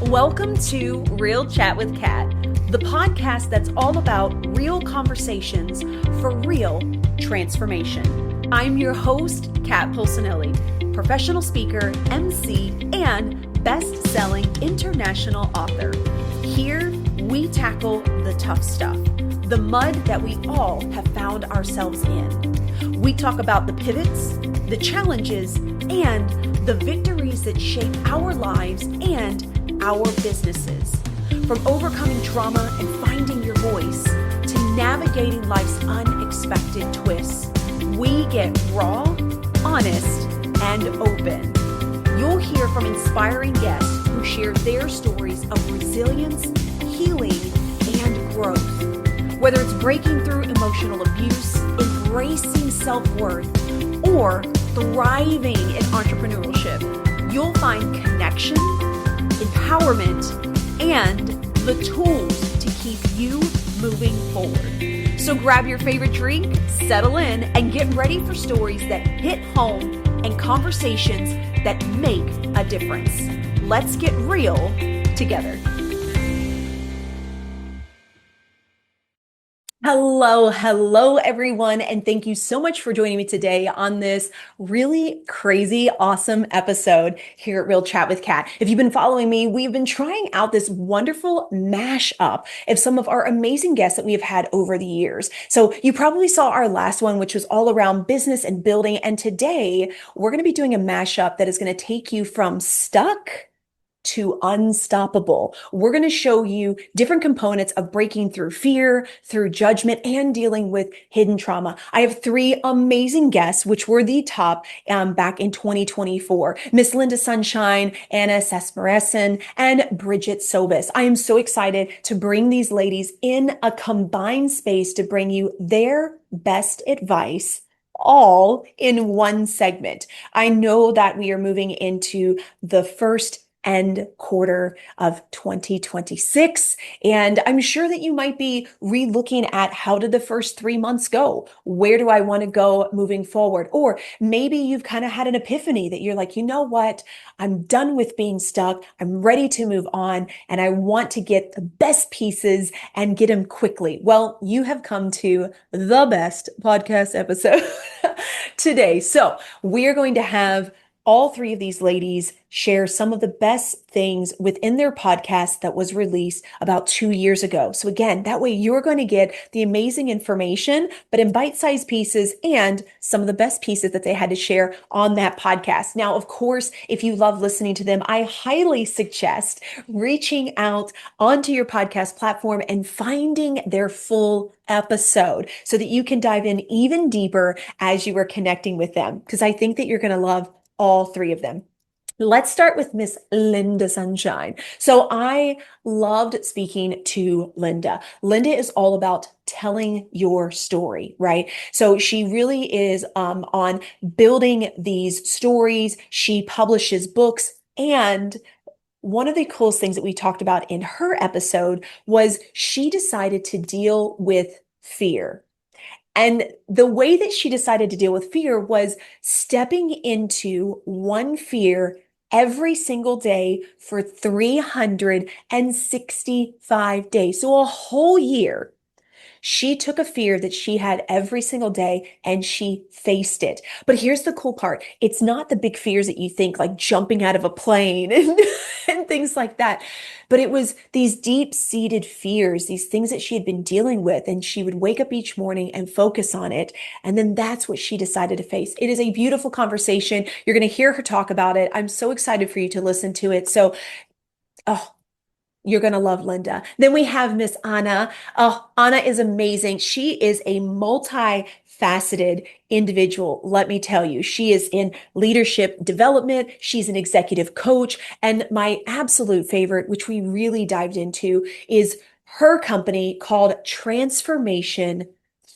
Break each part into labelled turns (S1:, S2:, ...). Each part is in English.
S1: Welcome to Real Chat with Kat, the podcast that's all about real conversations for real transformation. I'm your host, Kat Polsinelli, professional speaker, MC, and best-selling international author. Here, we tackle the tough stuff, the mud that we all have found ourselves in. We talk about the pivots, the challenges, and the victories that shape our lives and our businesses. From overcoming trauma and finding your voice to navigating life's unexpected twists, we get raw, honest, and open. You'll hear from inspiring guests who share their stories of resilience, healing, and growth. Whether it's breaking through emotional abuse, embracing self-worth, or thriving in entrepreneurship, you'll find connection, empowerment, and the tools to keep you moving forward. So grab your favorite drink, settle in, and get ready for stories that hit home and conversations that make a difference. Let's get real together. Hello, everyone, and thank you so much for joining me today on this really crazy, awesome episode here at Real Chat with Kat. If you've been following me, we've been trying out this wonderful mashup of some of our amazing guests that we have had over the years. So you probably saw our last one, which was all around business and building, and today we're going to be doing a mashup that is going to take you from stuck to unstoppable. We're going to show you different components of breaking through fear, through judgment, and dealing with hidden trauma. I have three amazing guests, which were the top back in 2024. Miss Lynda Sunshine, Sasmiresan, and Brigette Sobus. I am so excited to bring these ladies in a combined space to bring you their best advice all in one segment. I know that we are moving into the first end quarter of 2026. And I'm sure that you might be re-looking at how did the first 3 months go? Where do I want to go moving forward? Or maybe you've kind of had an epiphany that you're like, you know what? I'm done with being stuck. I'm ready to move on. And I want to get the best pieces and get them quickly. Well, you have come to the best podcast episode today. So we're going to have all three of these ladies share some of the best things within their podcast that was released about 2 years ago. So again, that way you're going to get the amazing information, but in bite-sized pieces and some of the best pieces that they had to share on that podcast. Now, of course, if you love listening to them, I highly suggest reaching out onto your podcast platform and finding their full episode so that you can dive in even deeper as you are connecting with them, because I think that you're going to love all three of them. Let's start with Miss Lynda Sunshine. So I loved speaking to Lynda. Lynda is all about telling your story, right? So she really is on building these stories. She publishes books, and one of the coolest things that we talked about in her episode was she decided to deal with fear. And the way that she decided to deal with fear was stepping into one fear every single day for 365 days. So a whole year. She took a fear that she had every single day and she faced it. But here's the cool part. It's not the big fears that you think, like jumping out of a plane and things like that. But it was these deep-seated fears, these things that she had been dealing with, and she would wake up each morning and focus on it. And then that's what she decided to face. It is a beautiful conversation. You're going to hear her talk about it. I'm so excited for you to listen to it. So, you're going to love Lynda. Then we have Miss Anna. Oh, Anna is amazing. She is a multifaceted individual. Let me tell you, she is in leadership development. She's an executive coach. And my absolute favorite, which we really dived into, is her company called Transformation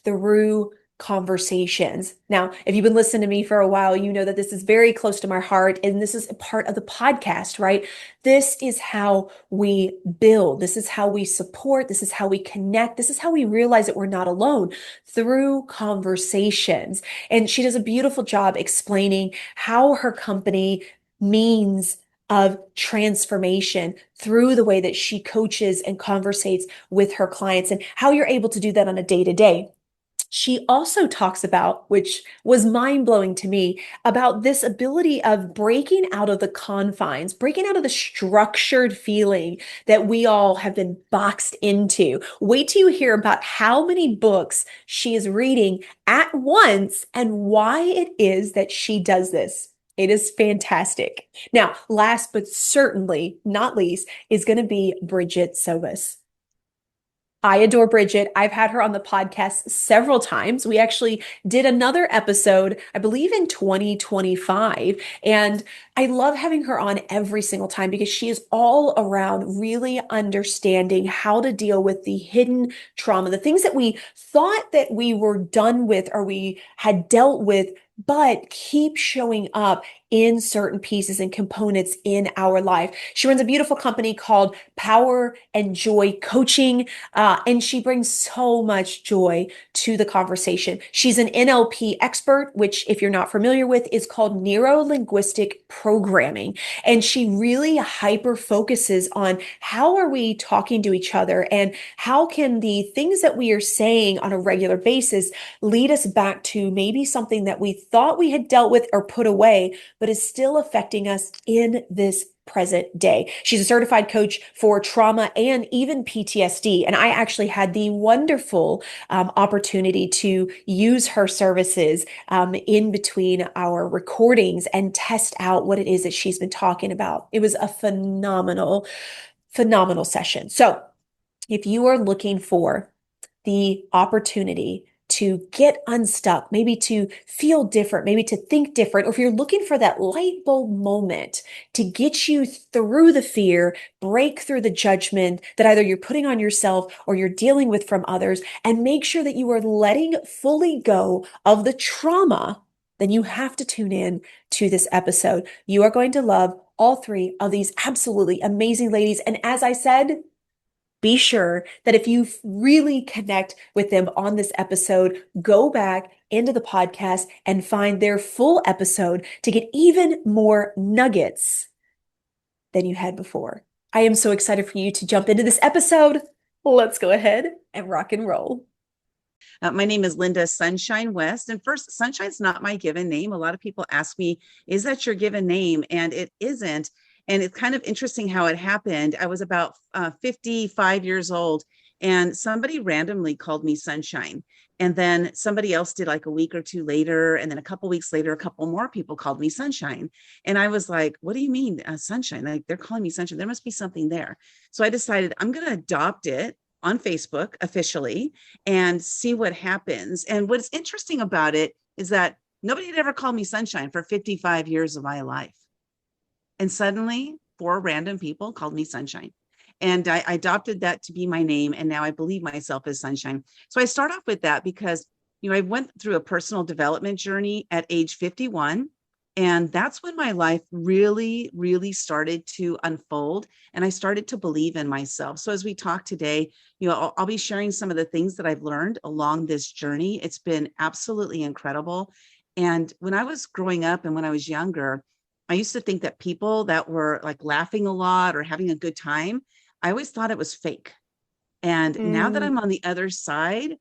S1: Through Conversations. Now, if you've been listening to me for a while, you know that this is very close to my heart, and this is a part of the podcast, right? This is how we build. This is how we support. This is how we connect. This is how we realize that we're not alone, through conversations. And she does a beautiful job explaining how her company means of transformation through the way that she coaches and conversates with her clients and how you're able to do that on a day to day. She also talks about, which was mind blowing to me, about this ability of breaking out of the confines, breaking out of the structured feeling that we all have been boxed into. Wait till you hear about how many books she is reading at once and why it is that she does this. It is fantastic. Now, last but certainly not least is going to be Brigette Sobus. I adore Brigette. I've had her on the podcast several times. We actually did another episode, I believe in 2025. And I love having her on every single time because she is all around really understanding how to deal with the hidden trauma, the things that we thought that we were done with or we had dealt with, but keep showing up in certain pieces and components in our life. She runs a beautiful company called Power and Joy Coaching. And she brings so much joy to the conversation. She's an NLP expert, which, if you're not familiar with, is called neuro linguistic programming. And she really hyper focuses on how are we talking to each other and how can the things that we are saying on a regular basis lead us back to maybe something that we thought we had dealt with or put away, but is still affecting us in this present day. She's a certified coach for trauma and even PTSD. And I actually had the wonderful opportunity to use her services in between our recordings and test out what it is that she's been talking about. It was a phenomenal, phenomenal session. So if you are looking for the opportunity to get unstuck, maybe to feel different, maybe to think different, or if you're looking for that light bulb moment to get you through the fear, break through the judgment that either you're putting on yourself or you're dealing with from others, and make sure that you are letting fully go of the trauma, then you have to tune in to this episode. You are going to love all three of these absolutely amazing ladies. And as I said, be sure that if you really connect with them on this episode, go back into the podcast and find their full episode to get even more nuggets than you had before. I am so excited for you to jump into this episode. Let's go ahead and rock and roll.
S2: My name is Lynda Sunshine West. And first, Sunshine's not my given name. A lot of people ask me, is that your given name? And it isn't. And it's kind of interesting how it happened. I was about 55 years old, and somebody randomly called me Sunshine. And then somebody else did like a week or two later. And then a couple weeks later, a couple more people called me Sunshine. And I was like, what do you mean Sunshine? Like they're calling me Sunshine. There must be something there. So I decided I'm going to adopt it on Facebook officially and see what happens. And what's interesting about it is that nobody had ever called me Sunshine for 55 years of my life. And suddenly 4 random people called me Sunshine. And I adopted that to be my name. And now I believe myself as Sunshine. So I start off with that because, I went through a personal development journey at age 51. And that's when my life really, really started to unfold. And I started to believe in myself. So as we talk today, I'll be sharing some of the things that I've learned along this journey. It's been absolutely incredible. And when I was growing up and when I was younger, I used to think that people that were like laughing a lot or having a good time, I always thought it was fake. And now that I'm on the other side,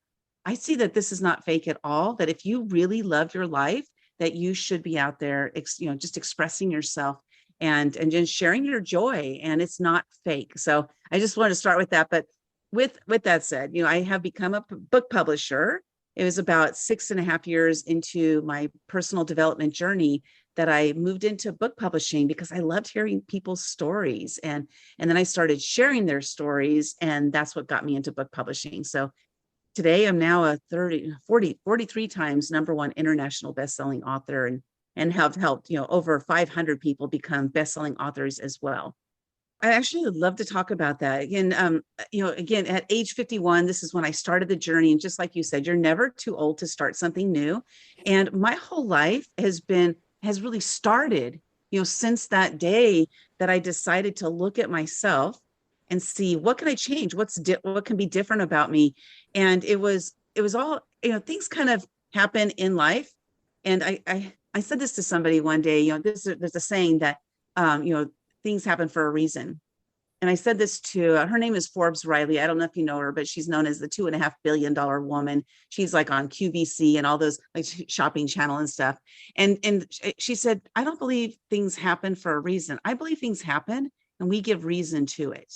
S2: I see that this is not fake at all, that if you really love your life, that you should be out there, just expressing yourself and just sharing your joy, and it's not fake. So I just wanted to start with that. But with that said, I have become a book publisher. It was about 6.5 years into my personal development journey that I moved into book publishing because I loved hearing people's stories. And then I started sharing their stories, and that's what got me into book publishing. So today I'm now a 43 times #1 international bestselling author and have helped, over 500 people become bestselling authors as well. I actually would love to talk about that. Again, again, at age 51, this is when I started the journey. And just like you said, you're never too old to start something new. And my whole life has really started, since that day that I decided to look at myself and see what can I change? What can be different about me? And it was all, things kind of happen in life. And I said this to somebody one day, there's a saying that, things happen for a reason. And I said this to her name is Forbes Riley. I don't know if you know her, but she's known as the $2.5 billion woman. She's like on QVC and all those like shopping channel and stuff. And she said, I don't believe things happen for a reason. I believe things happen and we give reason to it.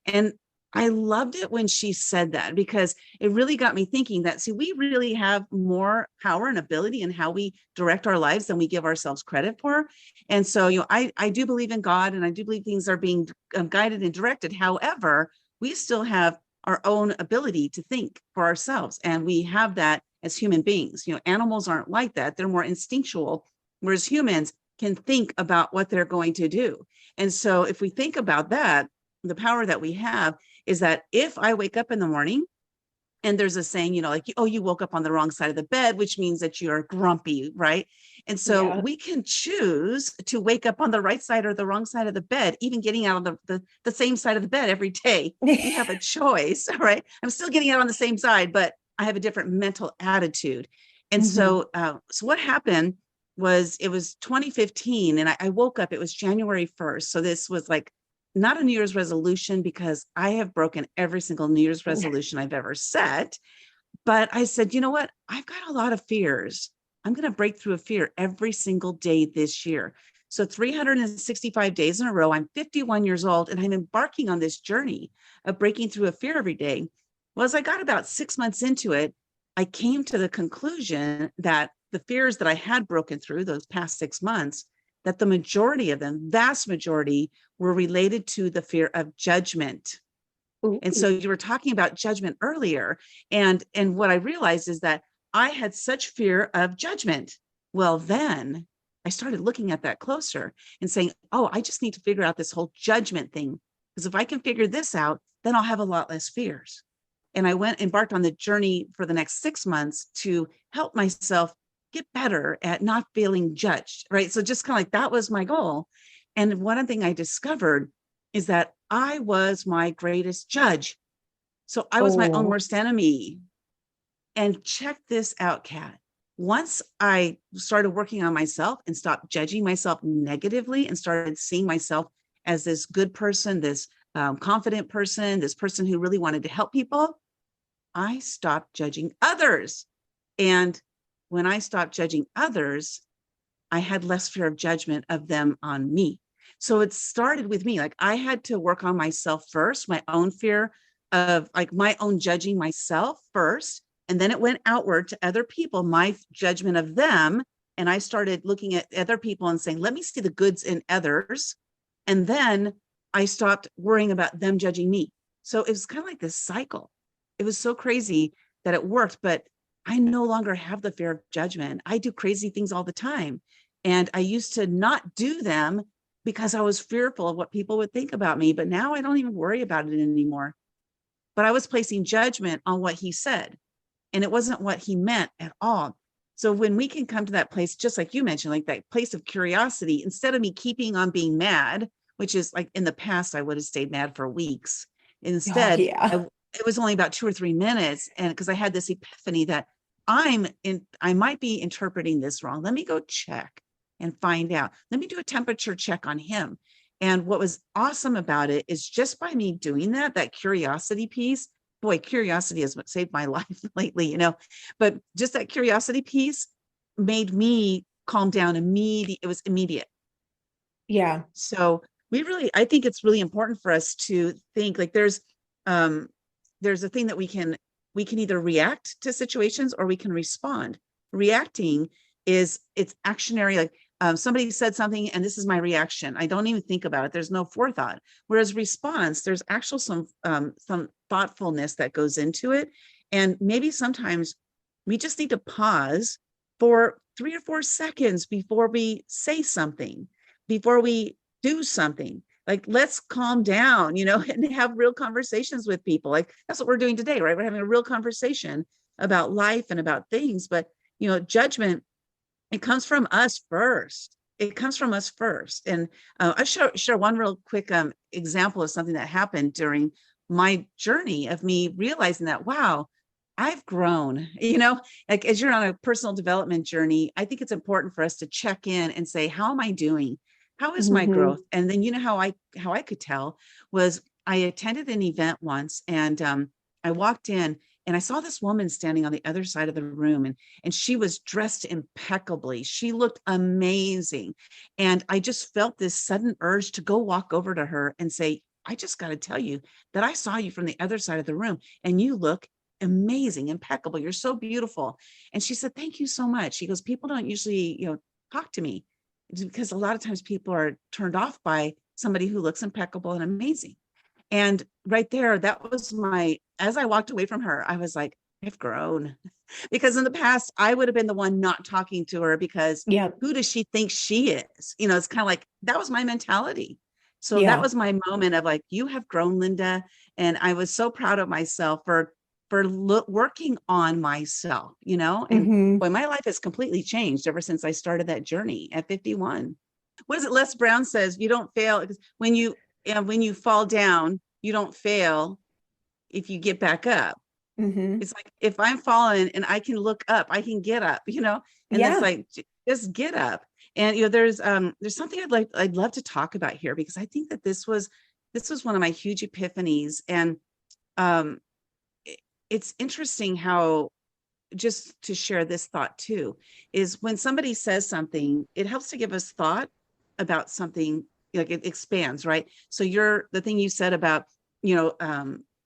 S2: And I loved it when she said that, because it really got me thinking that, see, we really have more power and ability in how we direct our lives than we give ourselves credit for. And so, I do believe in God, and I do believe things are being guided and directed. However, we still have our own ability to think for ourselves. And we have that as human beings. Animals aren't like that. They're more instinctual, whereas humans can think about what they're going to do. And so if we think about that, the power that we have is that if I wake up in the morning and there's a saying, like, oh, you woke up on the wrong side of the bed, which means that you're grumpy, right? And so we can choose to wake up on the right side or the wrong side of the bed, even getting out on the same side of the bed every day. We have a choice, right? I'm still getting out on the same side, but I have a different mental attitude. And so what happened was, it was 2015 and I woke up, it was January 1st. So this was like not a New Year's resolution, because I have broken every single New Year's resolution I've ever set. But I said, you know what? I've got a lot of fears. I'm going to break through a fear every single day this year. So 365 days in a row, I'm 51 years old, and I'm embarking on this journey of breaking through a fear every day. Well, as I got about 6 months into it, I came to the conclusion that the fears that I had broken through those past 6 months, that the majority of them, vast majority, were related to the fear of judgment. Ooh. And so you were talking about judgment earlier. And what I realized is that I had such fear of judgment. Well, then I started looking at that closer and saying, oh, I just need to figure out this whole judgment thing. Because if I can figure this out, then I'll have a lot less fears. And I embarked on the journey for the next 6 months to help myself get better at not feeling judged, right? So just kind of like, that was my goal. And one thing I discovered is that I was my greatest judge. So I was my own worst enemy. And check this out, Kat. Once I started working on myself and stopped judging myself negatively and started seeing myself as this good person, this confident person, this person who really wanted to help people, I stopped judging others. And when I stopped judging others, I had less fear of judgment of them on me. So it started with me. Like, I had to work on myself first, my own fear of like my own judging myself first. And then it went outward to other people, my judgment of them. And I started looking at other people and saying, let me see the goods in others. And then I stopped worrying about them judging me. So it was kind of like this cycle. It was so crazy that it worked, but I no longer have the fear of judgment. I do crazy things all the time. And I used to not do them because I was fearful of what people would think about me. But now I don't even worry about it anymore. But I was placing judgment on what he said, and it wasn't what he meant at all. So when we can come to that place, just like you mentioned, like that place of curiosity, instead of me keeping on being mad, which is like in the past, I would have stayed mad for weeks. Instead, it was only about 2 or 3 minutes. And because I had this epiphany that I might be interpreting this wrong. Let me go check and find out. Let me do a temperature check on him. And what was awesome about it is just by me doing that curiosity piece, boy, curiosity has saved my life lately, but just that curiosity piece made me calm down immediately. It was immediate.
S1: Yeah.
S2: So I think it's really important for us to think like there's a thing that we can either react to situations or we can respond. Reacting it's actionary, like somebody said something and this is my reaction. I don't even think about it. There's no forethought. Whereas response, there's actual some thoughtfulness that goes into it. And maybe sometimes we just need to pause for 3 or 4 seconds before we say something, before we do something. Like, let's calm down, and have real conversations with people. Like, that's what we're doing today, right? We're having a real conversation about life and about things. But, judgment, it comes from us first. It comes from us first. And I'll share one real quick example of something that happened during my journey of me realizing that, wow, I've grown, like as you're on a personal development journey, I think it's important for us to check in and say, how am I doing? How is my
S1: Mm-hmm.
S2: growth? And then, how I could tell was I attended an event once, and I walked in and I saw this woman standing on the other side of the room, and she was dressed impeccably. She looked amazing. And I just felt this sudden urge to go walk over to her and say, I just got to tell you that I saw you from the other side of the room and you look amazing, impeccable. You're so beautiful. And she said, thank you so much. She goes, people don't usually, talk to me. It's because a lot of times people are turned off by somebody who looks impeccable and amazing. And right there, that was as I walked away from her, I was like, I've grown. Because in the past, I would have been the one not talking to her because
S1: Yeah.
S2: who does she think she is? It's kind of like that was my mentality. So that
S1: Yeah.
S2: was my moment of like, you have grown, Lynda. And I was so proud of myself for working on myself, and
S1: Mm-hmm.
S2: boy, my life has completely changed ever since I started that journey at 51. What is it? Les Brown says, you don't fail because when you fall down, you don't fail if you get back up.
S1: Mm-hmm.
S2: It's like if I'm falling and I can look up, I can get up, and that's
S1: Yeah.
S2: like just get up. And there's something I'd love to talk about here because I think that this was one of my huge epiphanies. And um it's interesting how, just to share this thought too, is when somebody says something, it helps to give us thought about something, like it expands, right? So the thing you said about,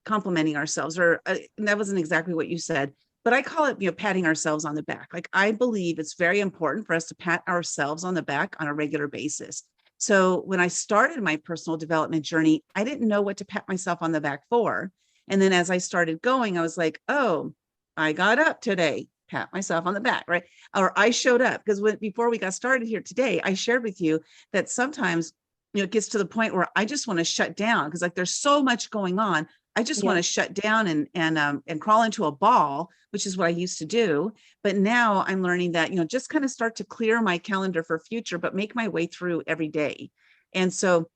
S2: complimenting ourselves, or and that wasn't exactly what you said, but I call it, patting ourselves on the back. Like I believe it's very important for us to pat ourselves on the back on a regular basis. So when I started my personal development journey, I didn't know what to pat myself on the back for. And then as I started going, I was like, oh, I got up today, pat myself on the back, right? Or I showed up because before we got started here today, I shared with you that sometimes, it gets to the point where I just want to shut down because like there's so much going on. I just want
S1: Yeah.
S2: to shut down and crawl into a ball, which is what I used to do. But now I'm learning that, just kind of start to clear my calendar for future, but make my way through every day. And so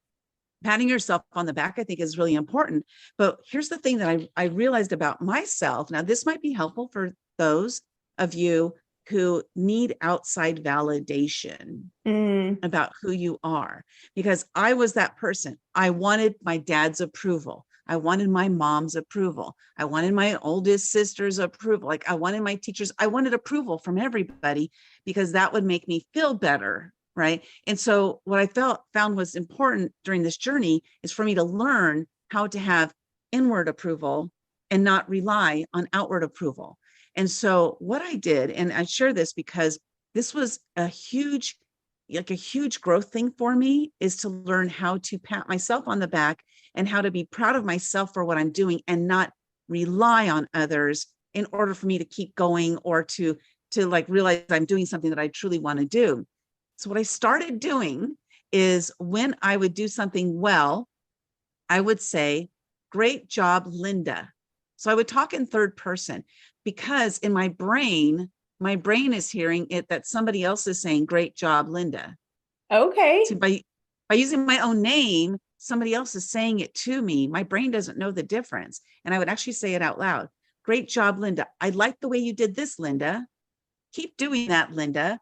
S2: patting yourself on the back, I think, is really important. But here's the thing that I realized about myself. Now, this might be helpful for those of you who need outside validation
S1: Mm.
S2: about who you are, because I was that person. I wanted my dad's approval. I wanted my mom's approval. I wanted my oldest sister's approval. Like I wanted my teachers. I wanted approval from everybody because that would make me feel better. Right. And so what I found was important during this journey is for me to learn how to have inward approval and not rely on outward approval. And so what I did, and I share this because this was a huge growth thing for me, is to learn how to pat myself on the back and how to be proud of myself for what I'm doing and not rely on others in order for me to keep going or to like realize I'm doing something that I truly want to do. So what I started doing is when I would do something well, I would say, great job, Lynda. So I would talk in third person because in my brain is hearing it that somebody else is saying, great job, Lynda.
S1: Okay.
S2: So by using my own name, somebody else is saying it to me. My brain doesn't know the difference. And I would actually say it out loud. Great job, Lynda. I like the way you did this, Lynda. Keep doing that, Lynda.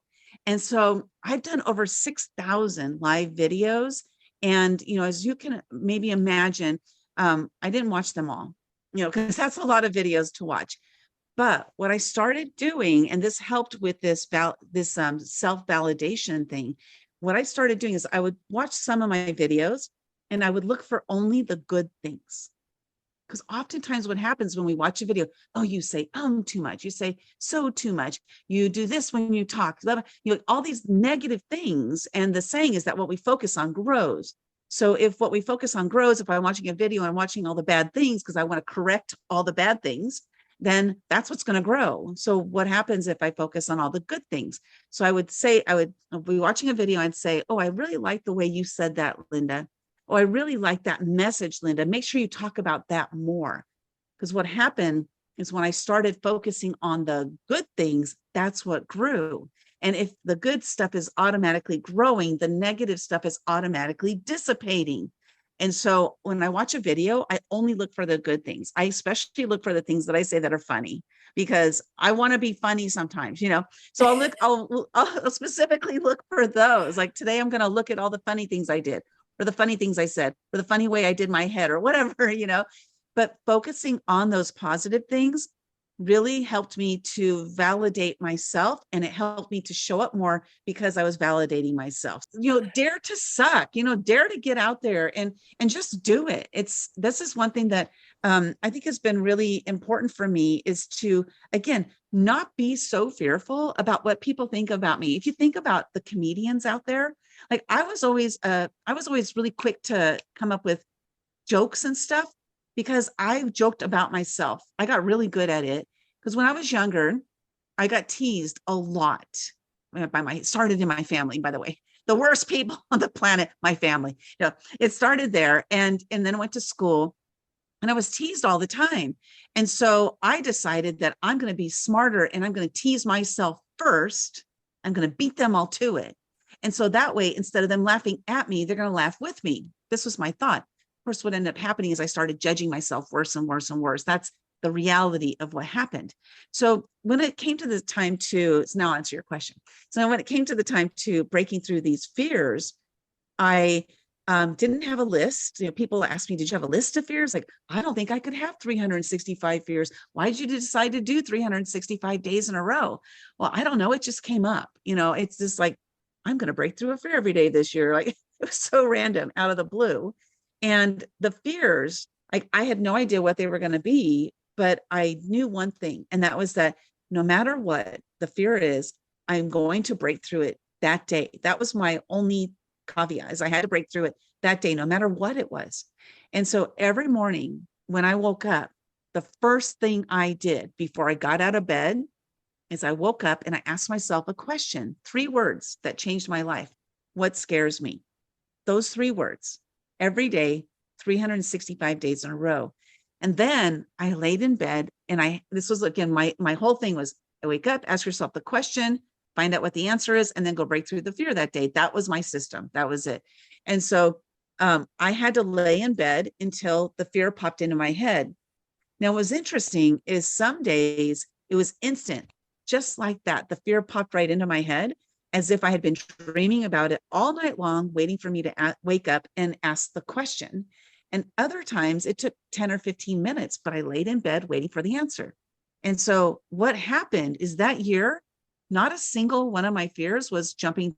S2: And so I've done over 6,000 live videos. And, as you can maybe imagine, I didn't watch them all, because that's a lot of videos to watch. But what I started doing, and this helped with this self-validation thing, what I started doing is I would watch some of my videos and I would look for only the good things. Because oftentimes what happens when we watch a video, oh, you say too much, you say so too much, you do this when you talk, all these negative things. And the saying is that what we focus on grows. So if what we focus on grows, if I'm watching a video and I'm watching all the bad things because I want to correct all the bad things, then that's what's going to grow. So what happens if I focus on all the good things? So I would be watching a video and say, oh, I really like the way you said that, Lynda. Oh, I really like that message, Lynda. Make sure you talk about that more. Because what happened is when I started focusing on the good things, that's what grew. And if the good stuff is automatically growing, the negative stuff is automatically dissipating. And so when I watch a video, I only look for the good things. I especially look for the things that I say that are funny, because I want to be funny sometimes, So I'll specifically look for those. Like today, I'm going to look at all the funny things I did, or the funny things I said, or the funny way I did my head, or whatever, But focusing on those positive things really helped me to validate myself, and it helped me to show up more because I was validating myself. Dare to suck, dare to get out there and just do it. This is one thing that I think has been really important for me, is to, again, not be so fearful about what people think about me. If you think about the comedians out there, like I was always really quick to come up with jokes and stuff, because I joked about myself. I got really good at it because when I was younger, I got teased a lot started in my family, by the way. The worst people on the planet, my family. It started there, and then I went to school, and I was teased all the time. And so I decided that I'm going to be smarter, and I'm going to tease myself first. I'm going to beat them all to it. And so that way, instead of them laughing at me, they're going to laugh with me. This was my thought. Of course, what ended up happening is I started judging myself worse and worse and worse. That's the reality of what happened. So when it came to the time to, so now I'll answer your question. So when it came to the time to breaking through these fears, I didn't have a list. People ask me, did you have a list of fears? Like, I don't think I could have 365 fears. Why did you decide to do 365 days in a row? Well, I don't know. It just came up. It's just like, I'm going to break through a fear every day this year. Like, it was so random, out of the blue. And the fears, like, I had no idea what they were going to be, but I knew one thing, and that was that no matter what the fear is, I'm going to break through it that day. That was my only caveat, is I had to break through it that day, no matter what it was. And so every morning when I woke up, the first thing I did before I got out of bed is I woke up and I asked myself a question, 3 words that changed my life. What scares me? Those 3 words. Every day, 365 days in a row. And then I laid in bed, and this was, again, my whole thing was, I wake up, ask yourself the question, find out what the answer is, and then go break through the fear that day. That was my system. That was it. And so I had to lay in bed until the fear popped into my head. Now, what was interesting is some days it was instant, just like that. The fear popped right into my head, as if I had been dreaming about it all night long, waiting for me to wake up and ask the question. And other times it took 10 or 15 minutes, but I laid in bed waiting for the answer. And so what happened is that year, not a single one of my fears was jumping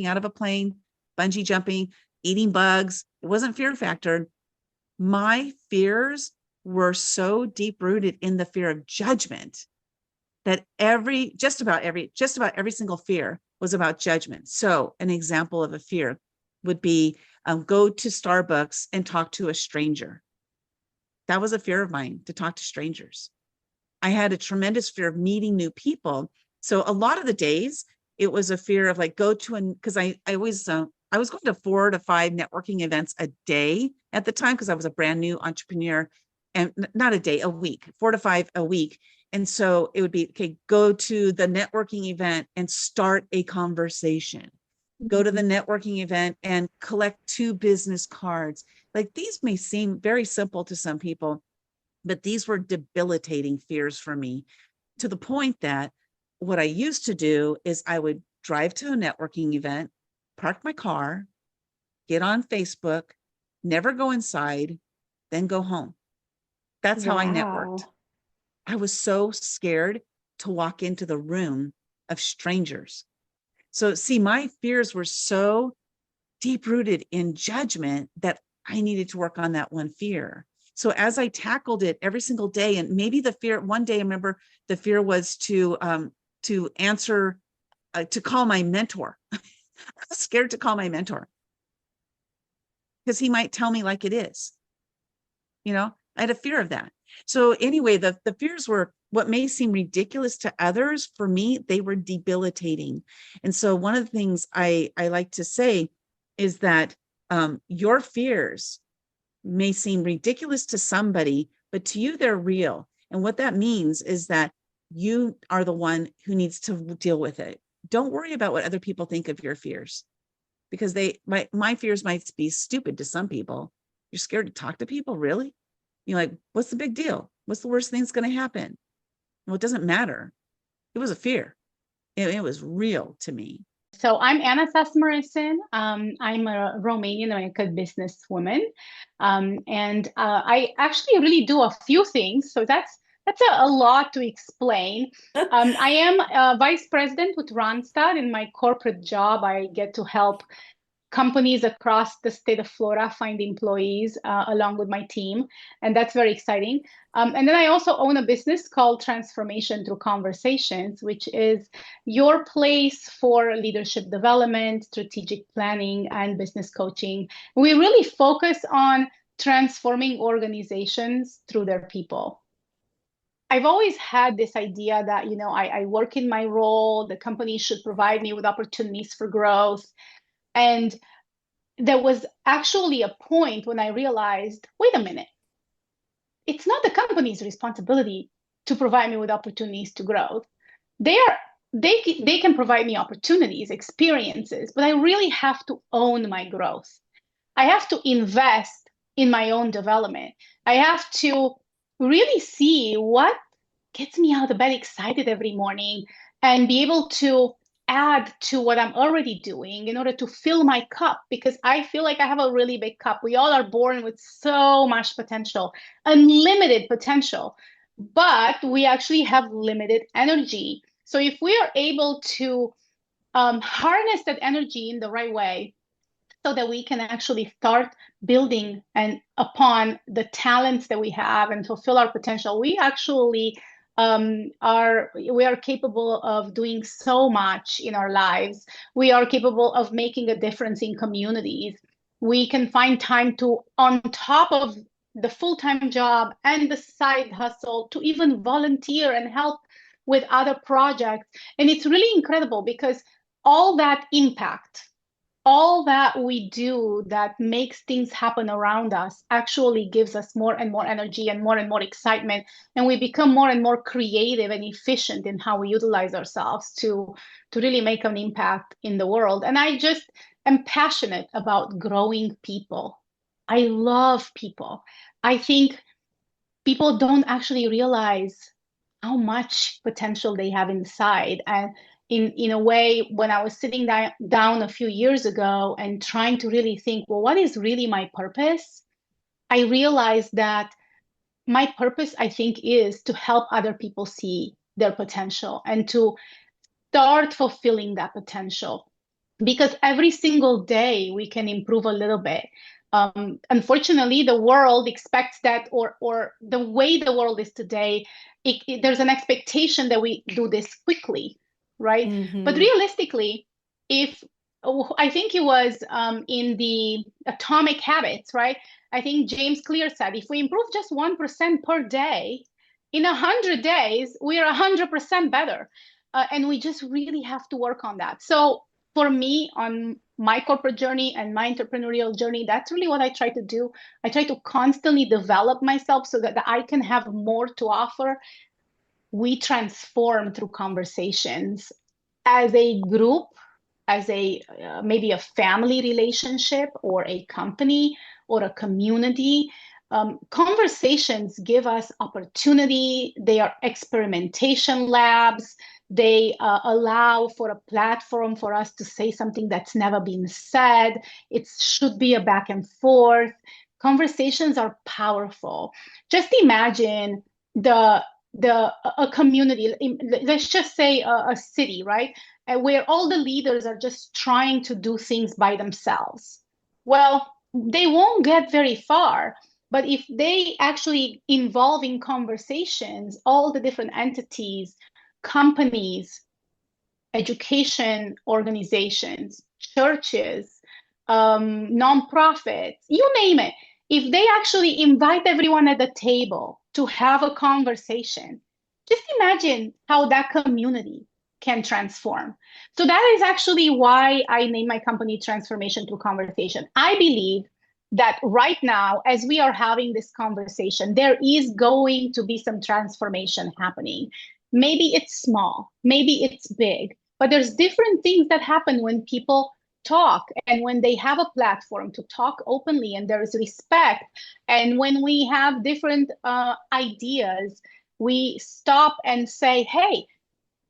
S2: out of a plane, bungee jumping, eating bugs. It wasn't fear factor. My fears were so deep rooted in the fear of judgment that just about every single fear was about judgment. So an example of a fear would be go to Starbucks and talk to a stranger. That was a fear of mine, to talk to strangers. I had a tremendous fear of meeting new people. So a lot of the days it was a fear of like because I was going to 4 to 5 networking events a day at the time, because I was a brand new entrepreneur, and not a day, a week, 4 to 5 a week. And so it would be, okay, go to the networking event and start a conversation. Go to the networking event and collect 2 business cards. Like, these may seem very simple to some people, but these were debilitating fears for me, to the point that what I used to do is I would drive to a networking event, park my car, get on Facebook, never go inside, then go home. That's how I networked. I was so scared to walk into the room of strangers. So see, my fears were so deep rooted in judgment that I needed to work on that one fear. So as I tackled it every single day, and maybe the fear, one day I remember the fear was to answer, to call my mentor. I was scared to call my mentor because he might tell me like it is. I had a fear of that. So anyway, the fears were what may seem ridiculous to others. For me, they were debilitating. And so one of the things I like to say is that your fears may seem ridiculous to somebody, but to you, they're real. And what that means is that you are the one who needs to deal with it. Don't worry about what other people think of your fears, because my fears might be stupid to some people. You're scared to talk to people, really? You're like, what's the big deal? What's the worst thing that's going to happen? Well, it doesn't matter. It was a fear. It was real to me.
S3: So I'm Anna Sasmiresan. I'm a Romanian American businesswoman, and I actually really do a few things. So that's a lot to explain. I am a vice president with Randstad. In my corporate job, I get to help companies across the state of Florida find employees along with my team. And that's very exciting. And then I also own a business called Transformation Through Conversations, which is your place for leadership development, strategic planning, and business coaching. We really focus on transforming organizations through their people. I've always had this idea that, I work in my role, the company should provide me with opportunities for growth. And there was actually a point when I realized, wait a minute, it's not the company's responsibility to provide me with opportunities to grow. They are they can provide me opportunities, experiences, but I really have to own my growth. I have to invest in my own development. I have to really see what gets me out of bed excited every morning and be able to add to what I'm already doing in order to fill my cup, because I feel like I have a really big cup. We all are born with so much potential, unlimited potential, but we actually have limited energy. So if we are able to harness that energy in the right way, so that we can actually start building and upon the talents that we have and fulfill our potential, we actually we are capable of doing so much in our lives. We are capable of making a difference in communities. We can find time to, on top of the full-time job and the side hustle, to even volunteer and help with other projects. And it's really incredible because all that impact, all that we do that makes things happen around us actually gives us more and more energy and more excitement. And we become more and more creative and efficient in how we utilize ourselves to really make an impact in the world. And I just am passionate about growing people. I love people. I think people don't actually realize how much potential they have inside. And in a way, when I was sitting down a few years ago and trying to really think, well, what is really my purpose? I realized that my purpose, I think, is to help other people see their potential and to start fulfilling that potential. Because every single day we can improve a little bit. Unfortunately, the world expects that, or the way the world is today, there's an expectation that we do this quickly, right? But realistically, if I think it was in the Atomic Habits, right? I think James Clear said, if we improve just 1% per day, in 100 days, we are 100% better. And we just really have to work on that. So for me, on my corporate journey and my entrepreneurial journey, that's really what I try to do. I try to constantly develop myself so that I can have more to offer. We transform through conversations as a group, as a maybe a family relationship or a company or a community. Conversations give us opportunity. They are experimentation labs. They allow for a platform for us to say something that's never been said. It should be a back and forth. Conversations are powerful. Just imagine a community, let's just say a city, right? Where all the leaders are just trying to do things by themselves. Well, they won't get very far. But if they actually involve in conversations, all the different entities, companies, education organizations, churches, nonprofits, you name it, if they actually invite everyone at the table to have a conversation, just imagine how that community can transform. So that is actually why I named my company Transformation Through Conversation. I believe that right now, as we are having this conversation, there is going to be some transformation happening. Maybe it's small, maybe it's big, but there's different things that happen when people talk and when they have a platform to talk openly and there is respect. And when we have different ideas, we stop and say, hey,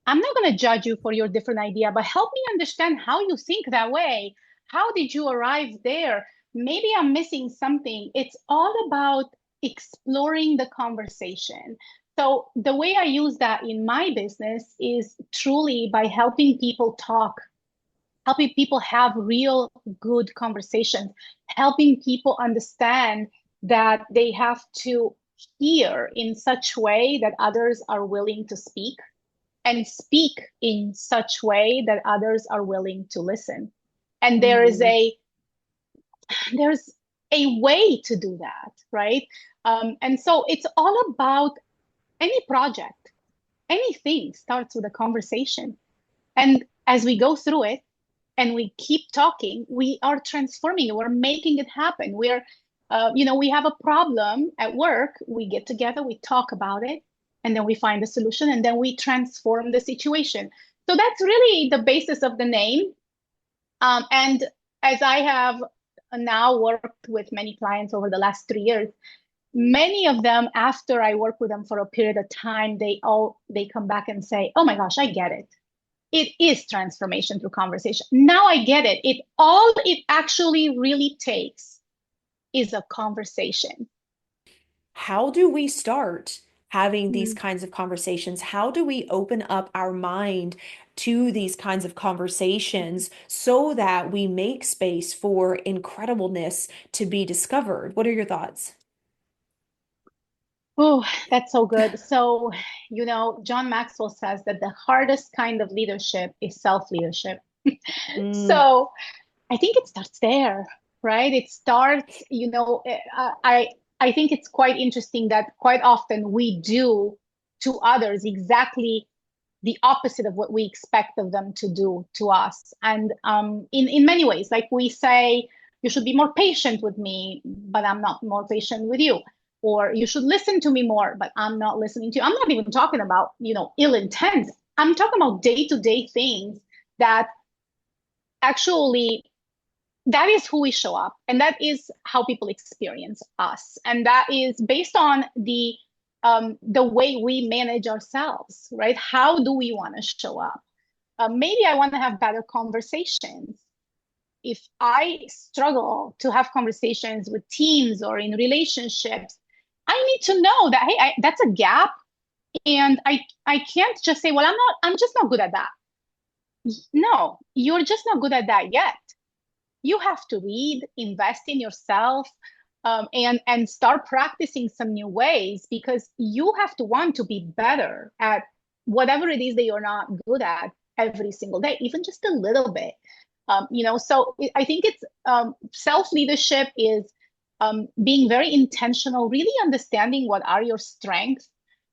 S3: I'm not going to judge you for your different idea, but help me understand how you think that way. How did you arrive there? Maybe I'm missing something. It's all about exploring the conversation. So the way I use that in my business is truly by helping people talk, helping people have real good conversations, helping people understand that they have to hear in such way that others are willing to speak, and speak in such way that others are willing to listen. And
S2: Mhm.
S3: there's a way to do that, right? And so it's all about any project, anything starts with a conversation. And as we go through it and we keep talking, we are transforming it. We're making it happen. We have a problem at work. We get together, we talk about it, and then we find a solution, and then we transform the situation. So that's really the basis of the name. And as I have now worked with many clients over the last 3 years, many of them, after I work with them for a period of time, they come back and say, "Oh my gosh, I get it. It is transformation through conversation. Now I get it. It actually really takes is a conversation."
S1: How do we start having these
S3: Mm.
S1: kinds of conversations? How do we open up our mind to these kinds of conversations so that we make space for incredibleness to be discovered? What are your thoughts?
S3: Oh, that's so good. So, John Maxwell says that the hardest kind of leadership is self-leadership.
S1: Mm,
S3: So I think it starts there, right? It starts, I think it's quite interesting that quite often we do to others exactly the opposite of what we expect of them to do to us. And in many ways, like we say, you should be more patient with me, but I'm not more patient with you. Or you should listen to me more, but I'm not listening to you. I'm not even talking about, ill intent. I'm talking about day-to-day things that actually that is who we show up, and that is how people experience us, and that is based on the way we manage ourselves, right? How do we want to show up? Maybe I want to have better conversations. If I struggle to have conversations with teams or in relationships, I need to know that, hey, that's a gap, and I can't just say, well, I'm just not good at that. No, you're just not good at that yet. You have to read, invest in yourself, and start practicing some new ways, because you have to want to be better at whatever it is that you're not good at every single day, even just a little bit. So I think it's self leadership is being very intentional, really understanding what are your strengths.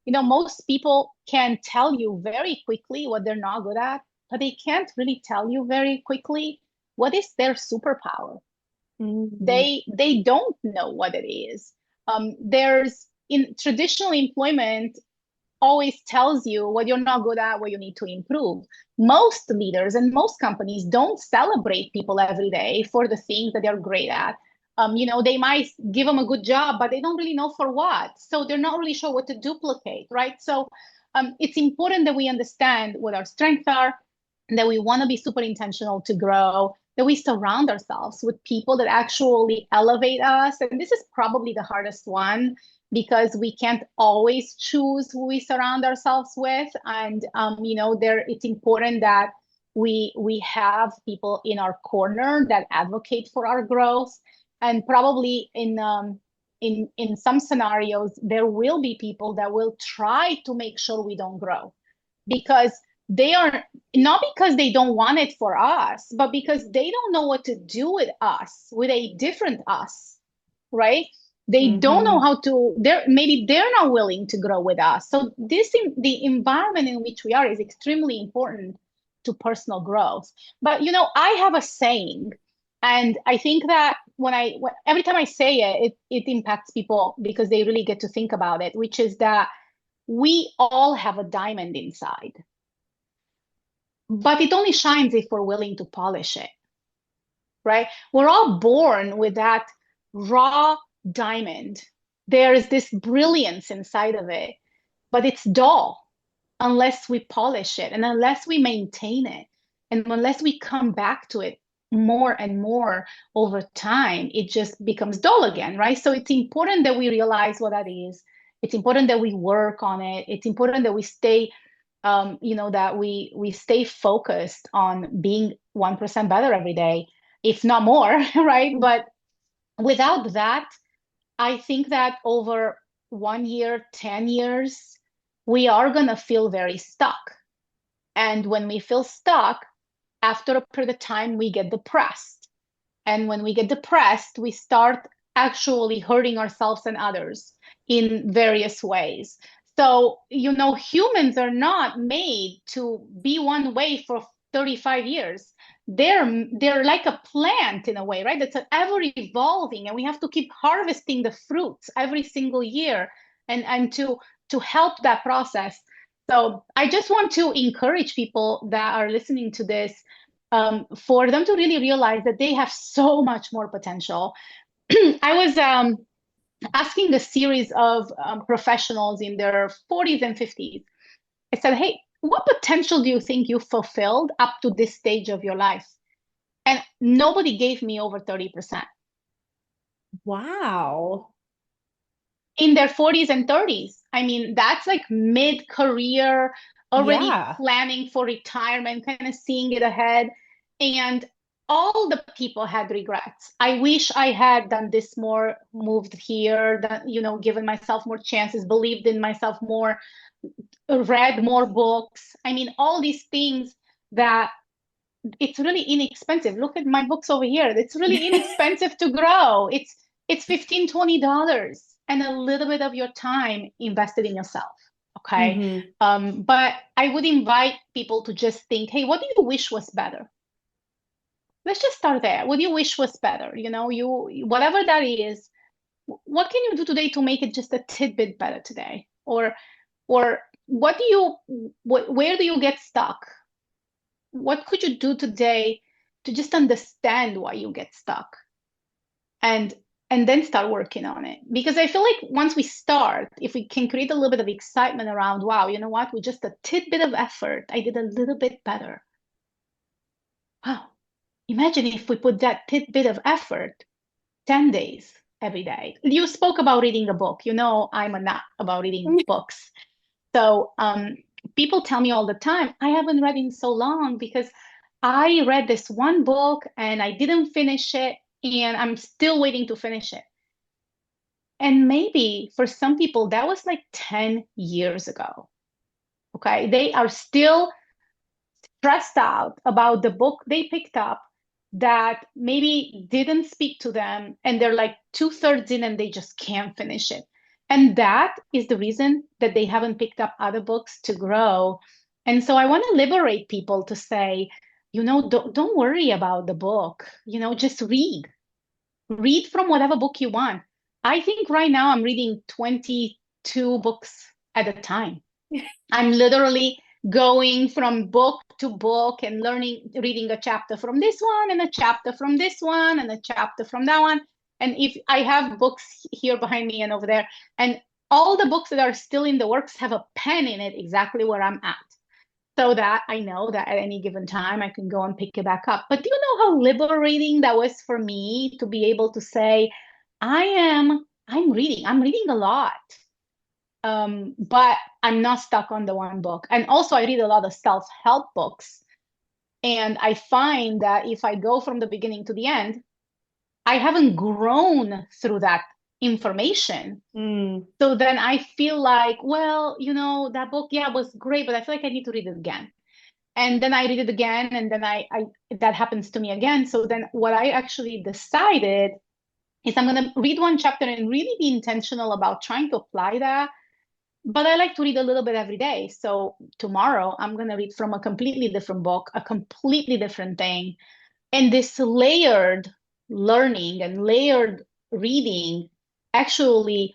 S3: Most people can tell you very quickly what they're not good at, but they can't really tell you very quickly what is their superpower.
S1: mm,
S3: They don't know what it is. There's in traditional employment always tells you what you're not good at, what you need to improve. Most leaders and most companies don't celebrate people every day for the things that they're great at. They might give them a good job, but they don't really know for what. So they're not really sure what to duplicate, right? So it's important that we understand what our strengths are, that we want to be super intentional to grow, that we surround ourselves with people that actually elevate us. And this is probably the hardest one, because we can't always choose who we surround ourselves with. And it's important that we have people in our corner that advocate for our growth. And probably in some scenarios, there will be people that will try to make sure we don't grow, because they are not because they don't want it for us, but because they don't know what to do with us, with a different us, right? They don't know
S1: mhm.
S3: how to, they're not willing to grow with us. So the environment in which we are is extremely important to personal growth. But I have a saying, and I think that every time I say it impacts people because they really get to think about it, which is that we all have a diamond inside, but it only shines if we're willing to polish it, right? We're all born with that raw diamond. There is this brilliance inside of it. but it's dull unless we polish it and unless we maintain it. And unless we come back to it more and more over time, it just becomes dull again, right? So it's important that we realize what that is. It's important that we work on it. It's important that we stay, that we stay focused on being 1% better every day, if not more, right? But without that, I think that over 1 year, 10 years, we are going to feel very stuck. And when we feel stuck, after a period of time, we get depressed. And when we get depressed, we start actually hurting ourselves and others in various ways. So, humans are not made to be one way for 35 years. They're like a plant in a way, right? That's ever evolving, and we have to keep harvesting the fruits every single year and to help that process. So I just want to encourage people that are listening to this, for them to really realize that they have so much more potential. I was asking a series of professionals in their 40s and 50s. I said, hey, what potential do you think you fulfilled up to this stage of your life? And nobody gave me over 30%.
S1: Wow.
S3: In their 40s and 30s. I mean, that's like mid-career, already
S1: Yeah.
S3: planning for retirement, kind of seeing it ahead. And all the people had regrets. I wish I had done this more, moved here, given myself more chances, believed in myself more, read more books. I mean, all these things that it's really inexpensive. Look at my books over here. It's really inexpensive to grow. It's $15-$20 and a little bit of your time invested in yourself. Okay. But I would invite people to just think, hey, what do you wish was better? Let's just start there. What do you wish was better? Whatever that is, what can you do today to make it just a tidbit better today? Or where do you get stuck? What could you do today to just understand why you get stuck, and then start working on it? Because I feel like once we start, if we can create a little bit of excitement around, wow, you know what, with just a tidbit of effort, I did a little bit better. Wow. Imagine if we put that tidbit of effort 10 days every day. You spoke about reading a book. I'm a nut about reading books. So people tell me all the time, I haven't read in so long because I read this one book and I didn't finish it and I'm still waiting to finish it. And maybe for some people, that was like 10 years ago. Okay. They are still stressed out about the book they picked up that maybe didn't speak to them. And they're like 2/3 in and they just can't finish it. And that is the reason that they haven't picked up other books to grow. And so I want to liberate people to say, don't worry about the book, just read from whatever book you want. I think right now I'm reading 22 books at a time. I'm literally going from book to book and reading a chapter from this one and a chapter from this one and a chapter from that one. And if I have books here behind me and over there, and all the books that are still in the works have a pen in it exactly where I'm at, so that I know that at any given time I can go and pick it back up. But do you know how liberating that was for me to be able to say, I'm reading a lot. But I'm not stuck on the one book. And also I read a lot of self-help books. And I find that if I go from the beginning to the end, I haven't grown through that information. So then I feel like, well, that book, yeah, was great, but I feel like I need to read it again. And then I read it again, and then I that happens to me again. So then what I actually decided is I'm going to read one chapter and really be intentional about trying to apply that. But I like to read a little bit every day. So tomorrow I'm going to read from a completely different book, a completely different thing. And this layered learning and layered reading actually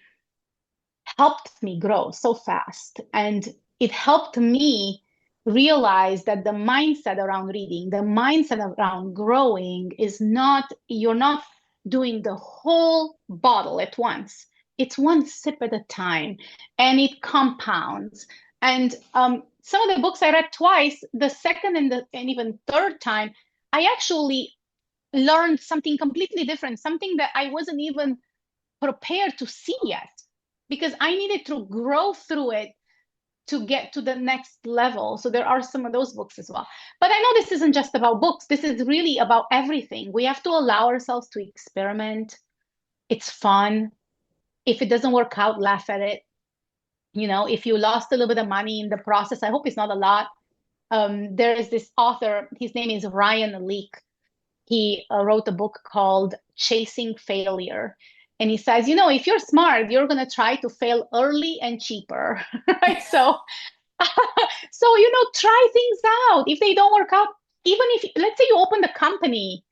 S3: helped me grow so fast. And it helped me realize that the mindset around reading, the mindset around growing is not, you're not doing the whole bottle at once. it's one sip at a time, and it compounds. And some of the books I read twice, the second and even third time, I actually learned something completely different, something that I wasn't even prepared to see yet, because I needed to grow through it to get to the next level. So there are some of those books as well. But I know this isn't just about books. This is really about everything. We have to allow ourselves to experiment. It's fun. If it doesn't work out, laugh at it. If you lost a little bit of money in the process, I hope it's not a lot. There is this author, his name is Ryan Leake. He wrote a book called Chasing Failure. And he says, if you're smart, you're going to try to fail early and cheaper, right? So, try things out. If they don't work out, even if, let's say you opened a company.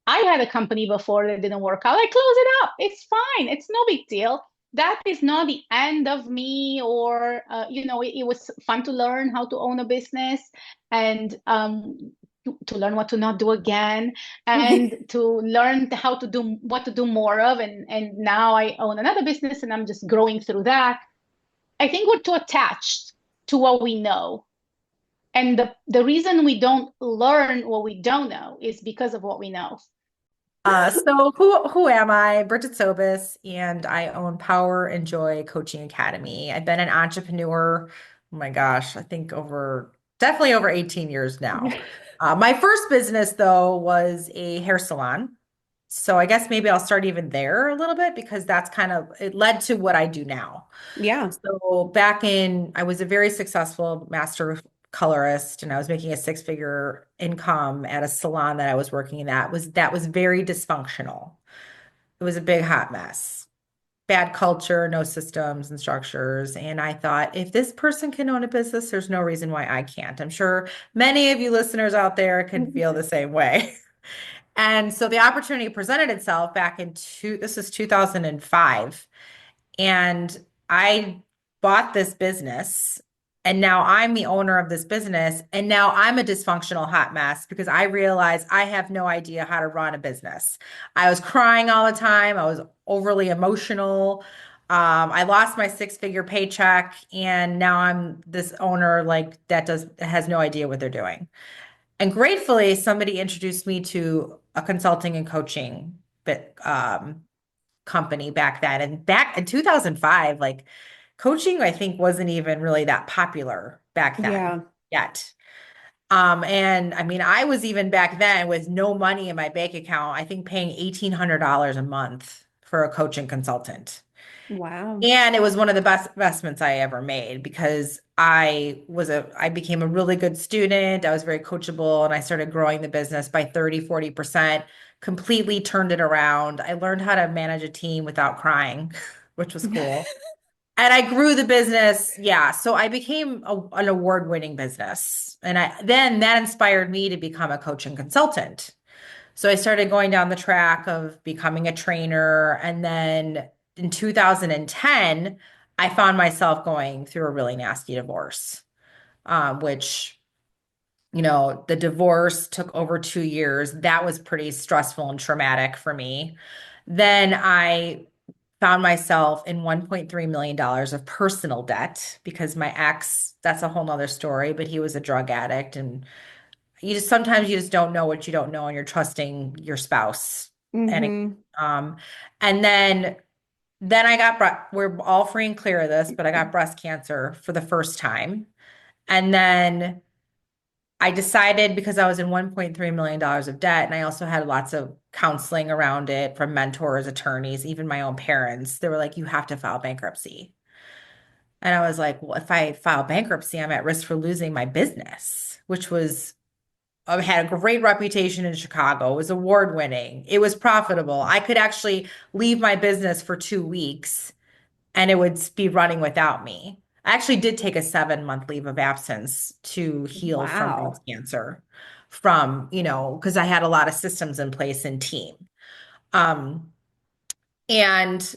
S3: I had a company before that didn't work out. I close it up. It's fine. It's no big deal. That is not the end of me, or, it was fun to learn how to own a business, and to learn what to not do again, and to learn how to do what to do more of. And now I own another business, and I'm just growing through that. I think we're too attached to what we know. And the reason we don't learn what we don't know is because of what we know.
S4: So who am I? Brigette Sobus, and I own Power and Joy Coaching Academy. I've been an entrepreneur, oh my gosh, I think definitely over 18 years now. My first business though was a hair salon. So I guess maybe I'll start even there a little bit because it led to what I do now.
S1: Yeah.
S4: So I was a very successful master colorist, and I was making a six-figure income at a salon that I was working in. That was very dysfunctional. It was a big hot mess. Bad culture, no systems and structures. And I thought, if this person can own a business, there's no reason why I can't. I'm sure many of you listeners out there can feel the same way. And so the opportunity presented itself this is 2005. And I bought this business, and now I'm the owner of this business. And now I'm a dysfunctional hot mess because I realized I have no idea how to run a business. I was crying all the time. I was overly emotional. I lost my six-figure paycheck, and now I'm this owner has no idea what they're doing. And gratefully, somebody introduced me to a consulting and coaching company back then. And back in 2005, like coaching, I think wasn't even really that popular back then
S1: Yeah.
S4: yet. And I mean, I was even back then with no money in my bank account, I think paying $1,800 a month for a coaching consultant.
S1: Wow.
S4: And it was one of the best investments I ever made because I became a really good student. I was very coachable, and I started growing the business by 30, 40%, completely turned it around. I learned how to manage a team without crying, which was cool. And I grew the business. Yeah. So I became an award-winning business. And then that inspired me to become a coach and consultant. So I started going down the track of becoming a trainer. And then in 2010, I found myself going through a really nasty divorce, which, the divorce took over 2 years. That was pretty stressful and traumatic for me. Then I found myself in $1.3 million of personal debt because my ex, that's a whole nother story, but he was a drug addict. And sometimes you just don't know what you don't know, and you're trusting your spouse.
S1: Mm-hmm.
S4: Um, and then we're all free and clear of this, but I got breast cancer for the first time. And then I decided, because I was in $1.3 million of debt, and I also had lots of counseling around it from mentors, attorneys, even my own parents. They were like, you have to file bankruptcy. And I was like, well, if I file bankruptcy, I'm at risk for losing my business, which had a great reputation in Chicago. It was award winning. It was profitable. I could actually leave my business for 2 weeks and it would be running without me. I actually did take a 7-month leave of absence to heal from
S1: Wow.
S4: breast cancer because I had a lot of systems in place and team. Um, and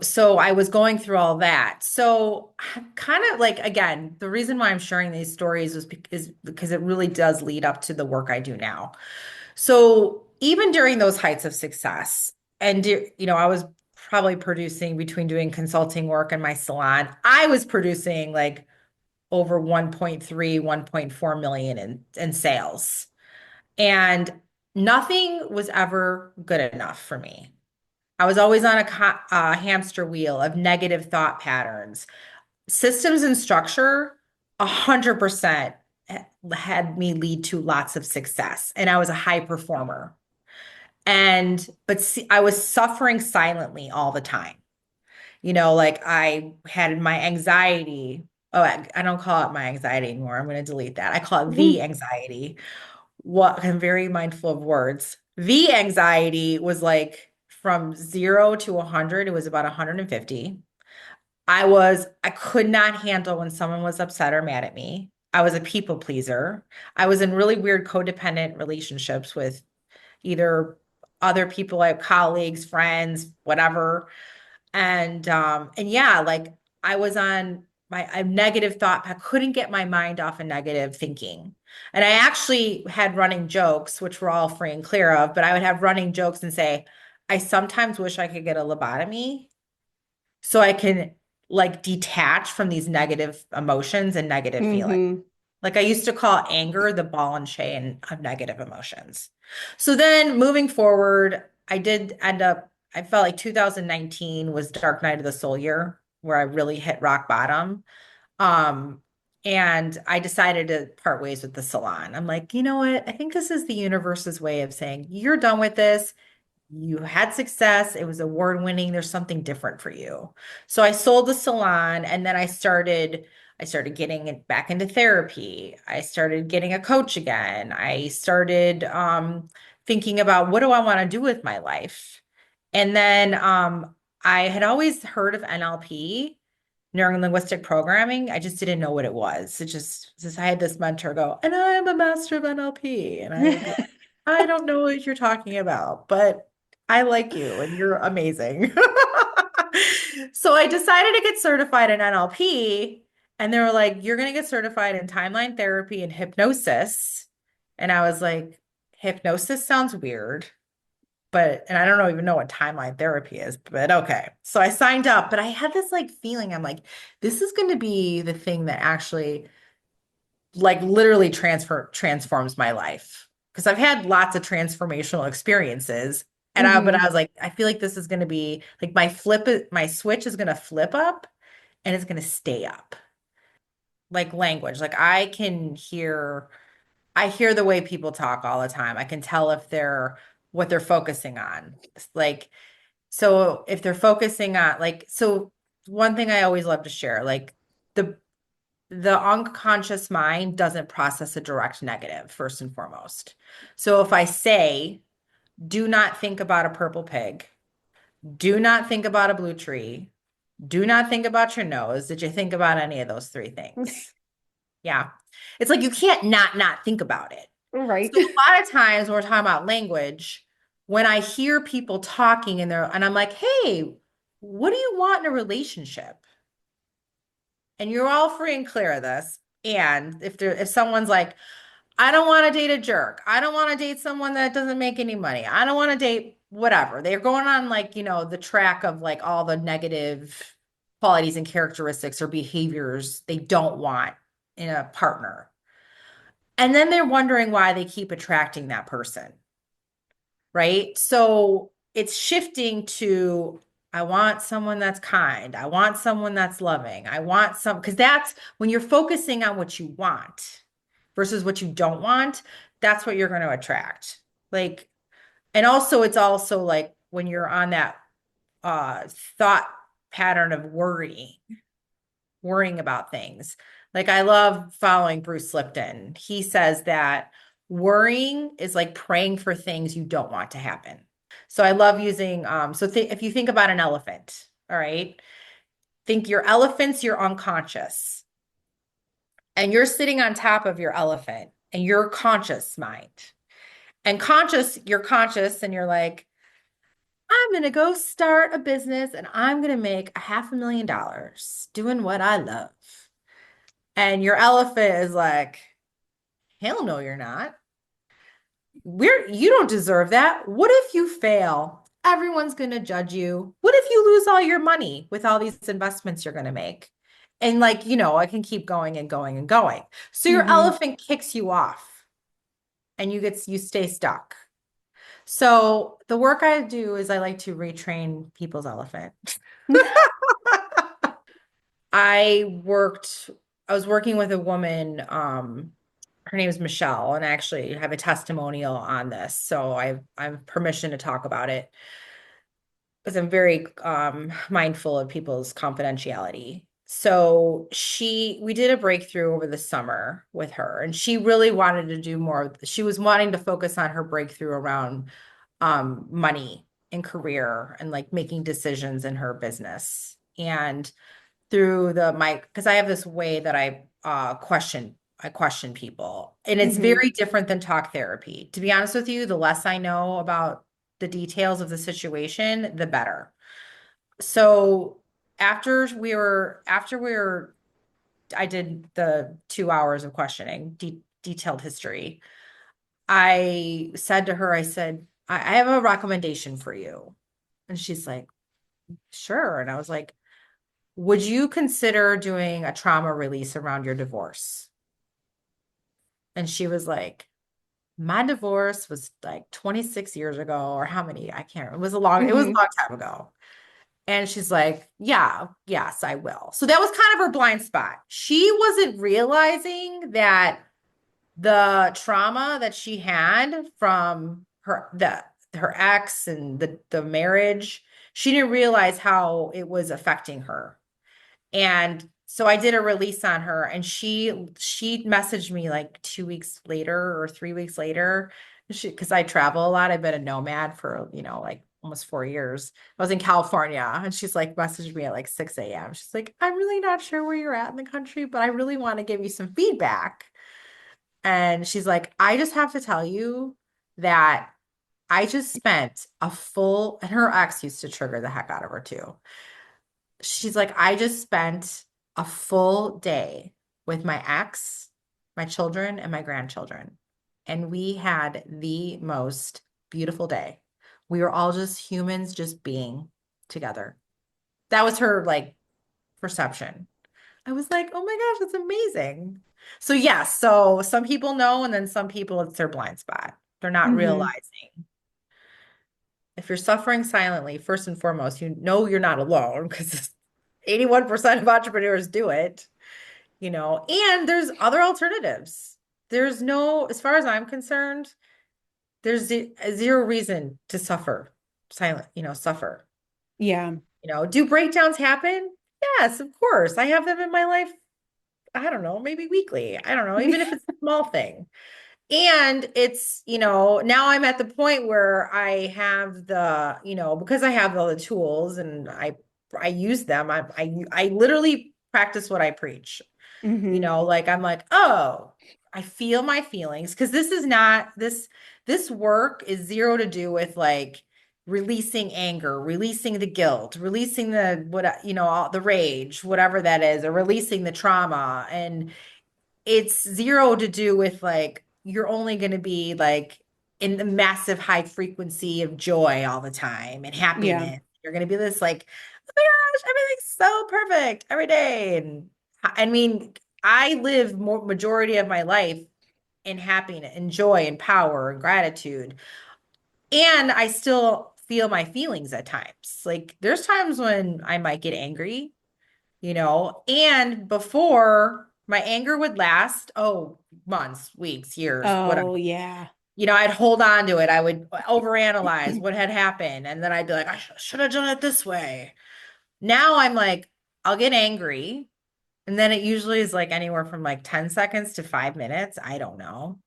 S4: so I was going through all that. So kind of like, again, the reason why I'm sharing these stories is because it really does lead up to the work I do now. So even during those heights of success, and I was probably producing between doing consulting work and my salon, I was producing like over 1.3, 1.4 million in sales. And nothing was ever good enough for me. I was always on a hamster wheel of negative thought patterns. Systems and structure, 100% had me lead to lots of success. And I was a high performer. But see, I was suffering silently all the time. Like I had my anxiety. Oh, I don't call it my anxiety anymore. I'm going to delete that. I call it the anxiety. What I'm very mindful of words. The anxiety was like from 0 to 100, it was about 150. I could not handle when someone was upset or mad at me. I was a people pleaser. I was in really weird codependent relationships with either other people, like colleagues, friends, whatever. And yeah, like I was on my a negative thought. I couldn't get my mind off of negative thinking. And I actually had running jokes, which we're all free and clear of, but I would have running jokes and say, I sometimes wish I could get a lobotomy so I can like detach from these negative emotions and negative feelings.
S1: Mm-hmm.
S4: Like I used to call anger the ball and chain of negative emotions. So then moving forward, I did end up, I felt like 2019 was Dark Night of the Soul year where I really hit rock bottom. Um, and I decided to part ways with the salon. I'm like, you know what? I think this is the universe's way of saying, you're done with this. You had success. It was award winning. There's something different for you. So I sold the salon and then I started getting it back into therapy. I started getting a coach again. I started thinking about what do I want to do with my life? And then I had always heard of NLP, neuro linguistic programming. I just didn't know what it was. I had this mentor go, and I'm a master of NLP. And I would be, I don't know what you're talking about, but I like you and you're amazing. So I decided to get certified in NLP, and they were like, you're going to get certified in timeline therapy and hypnosis. And I was like, hypnosis sounds weird, and I don't even know what timeline therapy is, but okay. So I signed up, but I had this like feeling, I'm like, this is going to be the thing that actually like literally transforms my life. Because I've had lots of transformational experiences. But I was like, I feel like this is going to be like my switch is going to flip up and it's going to stay up. Like language, like I hear the way people talk all the time. I can tell if they're what they're focusing on. Like, so if they're focusing on so one thing I always love to share, like the the unconscious mind doesn't process a direct negative, first and foremost. So if I say, do not think about a purple pig, do not think about a blue tree, do not think about your nose, did you think about any of those three things? Yeah. It's like you can't not think about it.
S1: Right.
S4: So a lot of times when we're talking about language, when I hear people talking and I'm like, hey, what do you want in a relationship? And you're all free and clear of this. And if someone's like, I don't want to date a jerk. I don't want to date someone that doesn't make any money. I don't want to date whatever. They're going on like, the track of like all the negative qualities and characteristics or behaviors they don't want in a partner. And then they're wondering why they keep attracting that person. Right? So it's shifting to I want someone that's kind. I want someone that's loving. Because that's when you're focusing on what you want versus what you don't want, that's what you're going to attract. Like, and also it's also like when you're on that thought pattern of worrying about things. Like I love following Bruce Lipton. He says that worrying is like praying for things you don't want to happen. So I love using if you think about an elephant, all right? Think your elephant's your unconscious. And you're sitting on top of your elephant and your conscious mind. And you're conscious and you're like, I'm going to go start a business and I'm going to make $500,000 doing what I love. And your elephant is like, hell no, you're not. You don't deserve that. What if you fail Everyone's going to judge you. What if you lose all your money with all these investments you're going to make? And like, I can keep going and going and going. So your
S1: Hmm.
S4: elephant kicks you off and you stay stuck. So the work I do is I like to retrain people's elephant. I worked, I was working with a woman, her name is Michelle, and I actually have a testimonial on this. So I have permission to talk about it because I'm very mindful of people's confidentiality. So we did a breakthrough over the summer with her, and she really wanted to do more. She was wanting to focus on her breakthrough around money and career and like making decisions in her business. And through because I have this way that I question people. And it's
S1: Hmm.
S4: very different than talk therapy. To be honest with you, the less I know about the details of the situation, the better. So after I did the 2 hours of questioning, detailed history. I said to her, I said, I have a recommendation for you. And she's like, sure. And I was like, would you consider doing a trauma release around your divorce? And she was like, my divorce was like 26 years ago, or how many? I can't remember. It was a
S1: Hmm.
S4: long time ago. And she's like, yeah, yes, I will. So that was kind of her blind spot. She wasn't realizing that the trauma that she had from her ex and the marriage, she didn't realize how it was affecting her. And so I did a release on her, and she messaged me like 2 weeks later or 3 weeks later. Because I travel a lot. I've been a nomad for, like almost 4 years. I was in California, and she's like messaged me at like 6 a.m. She's like, I'm really not sure where you're at in the country, but I really want to give you some feedback. And she's like, I just have to tell you that I just spent and her ex used to trigger the heck out of her too. She's like, I just spent a full day with my ex, my children, and my grandchildren. And we had the most beautiful day. We were all just humans, just being together. That was her like perception. I was like, oh my gosh, that's amazing. So, yes, so some people know, and then some people it's their blind spot. They're not
S1: Hmm.
S4: realizing. If you're suffering silently, first and foremost, you know you're not alone because 81% of entrepreneurs do it, and there's other alternatives. There's no, as far as I'm concerned, there's zero reason to suffer.
S1: Yeah.
S4: Do breakdowns happen? Yes, of course. I have them in my life. I don't know, maybe weekly. I don't know, even if it's a small thing. And it's, now I'm at the point where I have because I have all the tools and I use them. I literally practice what I preach.
S1: Hmm.
S4: Like I'm like, oh, I feel my feelings because this is not this work is zero to do with like releasing anger, releasing the guilt, releasing all the rage, whatever that is, or releasing the trauma. And it's zero to do with like you're only going to be like in the massive high frequency of joy all the time and
S1: Yeah.
S4: happiness. You're going to be this like, oh my gosh, everything's so perfect every day. And I mean, I live more majority of my life in happiness and joy and power and gratitude. And I still feel my feelings at times. Like there's times when I might get angry, and before my anger would last, oh, months, weeks, years, whatever.
S1: Oh, yeah.
S4: I'd hold on to it. I would overanalyze what had happened. And then I'd be like, I should have done it this way. Now I'm like, I'll get angry. And then it usually is like anywhere from like 10 seconds to 5 minutes. I don't know.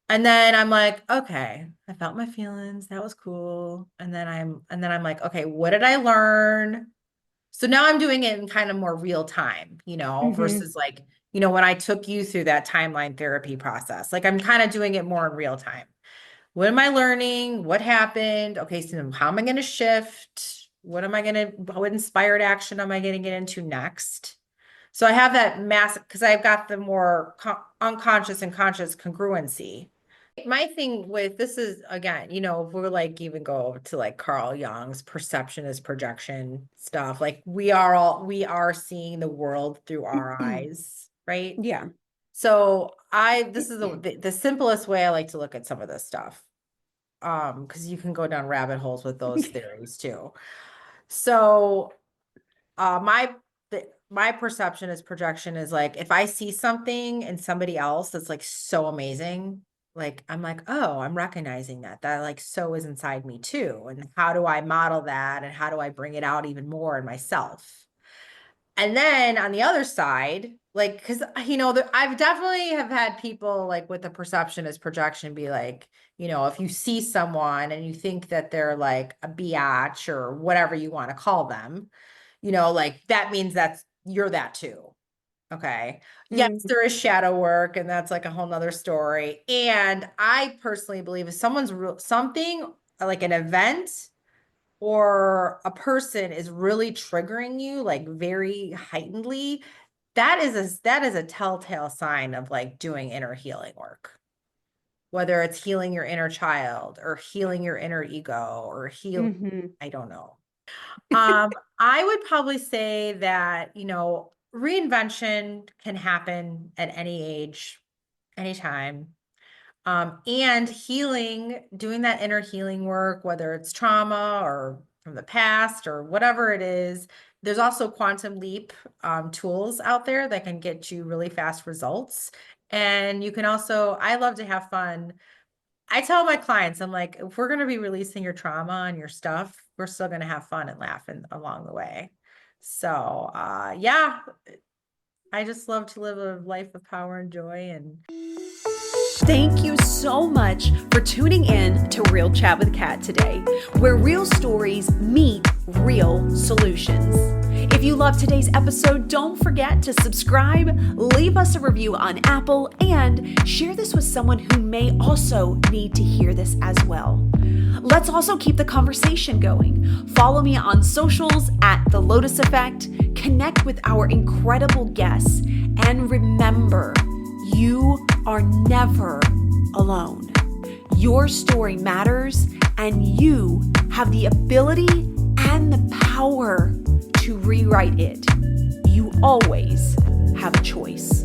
S4: And then I'm like, okay, I felt my feelings. That was cool. And then I'm like, okay, what did I learn? So now I'm doing it in kind of more real time,
S1: Hmm.
S4: versus like, when I took you through that timeline therapy process. Like I'm kind of doing it more in real time. What am I learning? What happened? Okay, so how am I going to shift? What inspired action am I going to get into next? So I have that massive, because I've got the more unconscious and conscious congruency. My thing with this is, again, if we're like even go to like Carl Jung's perception is projection stuff, like we are seeing the world through our eyes, right?
S1: Yeah.
S4: So this is the simplest way I like to look at some of this stuff. Because you can go down rabbit holes with those theories too. So my perception is projection is like if I see something in somebody else that's like so amazing, like I'm like, oh, I'm recognizing that like so is inside me too. And how do I model that? And how do I bring it out even more in myself? And then on the other side, like, because I've definitely have had people like with the perception as projection be like, if you see someone and you think that they're like a biatch or whatever you want to call them, like that means you're that too. Okay. Yes, there is shadow work, and that's like a whole nother story. And I personally believe if something like an event or a person is really triggering you like very heightenedly, that is a telltale sign of like doing inner healing work. Whether it's healing your inner child or healing your inner ego or I don't know. I would probably say that, reinvention can happen at any age, anytime. And healing, doing that inner healing work, whether it's trauma or from the past or whatever it is, there's also quantum leap tools out there that can get you really fast results. And you can also, I love to have fun. I tell my clients, I'm like, if we're going to be releasing your trauma and your stuff, we're still going to have fun and laughing along the way. So, yeah, I just love to live a life of power and joy. And
S1: thank you so much for tuning in to Real Chat with Kat today, where real stories meet real solutions. If you love today's episode, don't forget to subscribe, leave us a review on Apple, and share this with someone who may also need to hear this as well. Let's also keep the conversation going. Follow me on socials at The Lotus Effect, connect with our incredible guests, and remember, you are never alone. Your story matters, and you have the ability and the power to rewrite it. You always have a choice.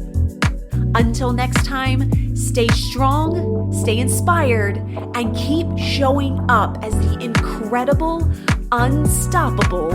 S1: Until next time, stay strong, stay inspired, and keep showing up as the incredible, unstoppable